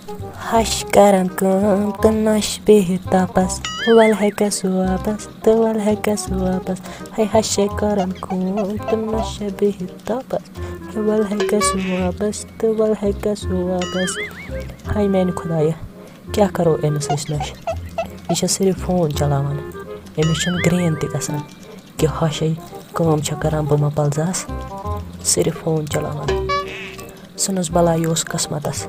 Hush करन कम तो नश बिहित तापस वल हेकस वापस तो वल हेकस वापस है हश करन कम तो नश बिहित तापस वल हेकस वापस तो वल हेकस वापस। हाय मैंने खुदाया क्या करो अमिस नश यह सिर्फ फोन चलावान अमिस ग्रेन त गसान कि हश कम करान बह मा पलजास सिर्फ फोन चलावान सनस बला यह किस्मतस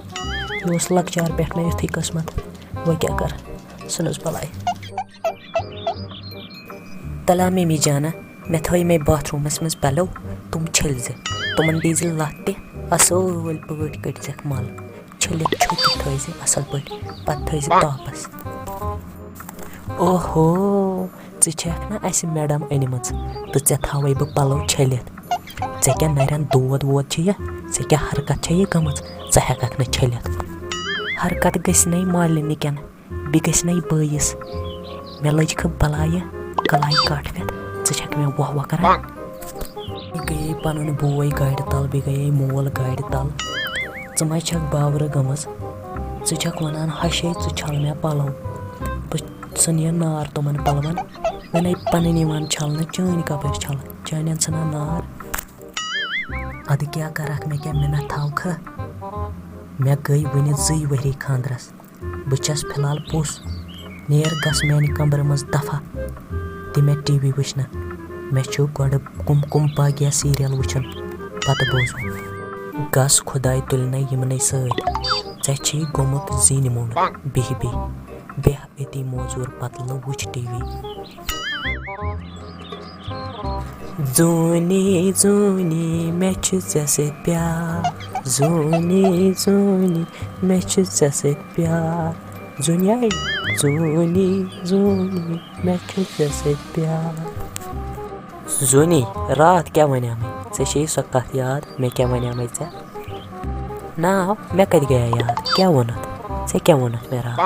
यह लकचार पे मे युथी किस्मत वह क्या कर सनस बलाय। तला मम्मी जाना मे थी मे बाथरूमस मज पलो तुम छल तुमन दीज लत असल पे कट मल छलित छुट थी असल पे पे तापस। ओहो ऐख ना अस मैडम अनम तो ऐ थवे बह पलो छलित ऐ क्या नरन दोद वोद यह ऐ क्या हरकत यह गम ऐ हेकक न छलित हरकत गई मालिनी कन बह गई बस मे लजख बलाय कलाई कट पे ऐक मे वह वह कर गई पन बोई गाड़ तल बे गई मोल गाड़ तल मा बावर गमज वन हशे छल मे पलो बह सन यह नार तुमन पलवन मे पन छल चान कपर छल चान सन नार अद क्या कर मे क्या मिनट थवख मे गई वन 2 वरी खानदरस बस फिलहाल पुस नेर गस मेन कमर मज दफा मे टीवी वुचन मे गोड कुम कुम भाग्या सीरियल वुचन पत बोजो गस खुदाई तुलन यमन सही गोमुत जीन मोड बिह बिह बेह अति मोजूर पत वुच टीवी। जूनी जूनी मे से प्यार जूनी जूनी मे से प्यार जुनिया जूनी जूनी मे से प्यार। जूनी रात क्या वनिया मे ऐ सो कथ याद मे क्या वनिया मे ना मे कत गया याद क्या वोनत ऐ क्या वोनत मे रात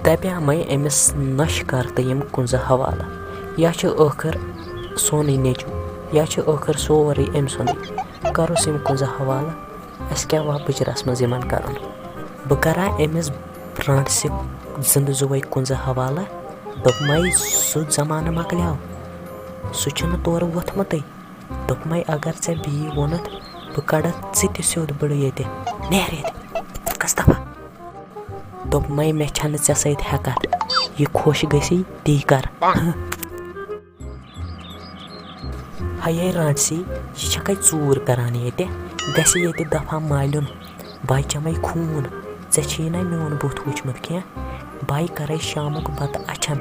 दपया मे अमिस नश कर तो यम कुन हवाला यह आखिर सोन नेचू यह आखिर सोरे अम सुन करोस यम कुन हवाला अस क्या वह बिचरस मज कर बह करा अमिस ब्रांड से जिंद जुवै कुन हवाला दोप मई सु जमान मकलियाव सह तौर वोथमुत दोप मई अगर ऐ बी वोनत बह कड़ ते सोद बड़ ये नेर ये कस दफा दोप मई मे छन ऐ सत हेकत यह खुश गसी ती कर हाय रांडसी यह छकई चूर करान ये गि दफा मालिन बाई चमे खून ऐ ना मोन बुथ वुचमुत क्या बाई करे शामुक बत अछन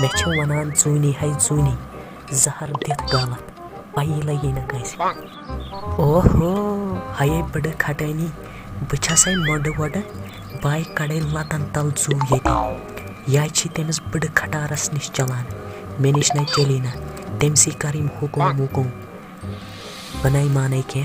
मे वनान जूनी है जूनी जहर दित गलत पाई लगी न कस। ओहो हाय बड़ खटनी बस मोड वोड बाई कड़े लतन तल जू ये यह तमिस बड़ खटारस नश चलान मे नश न चली ना तमसी कर हुकुम वुकुम बन माने क्या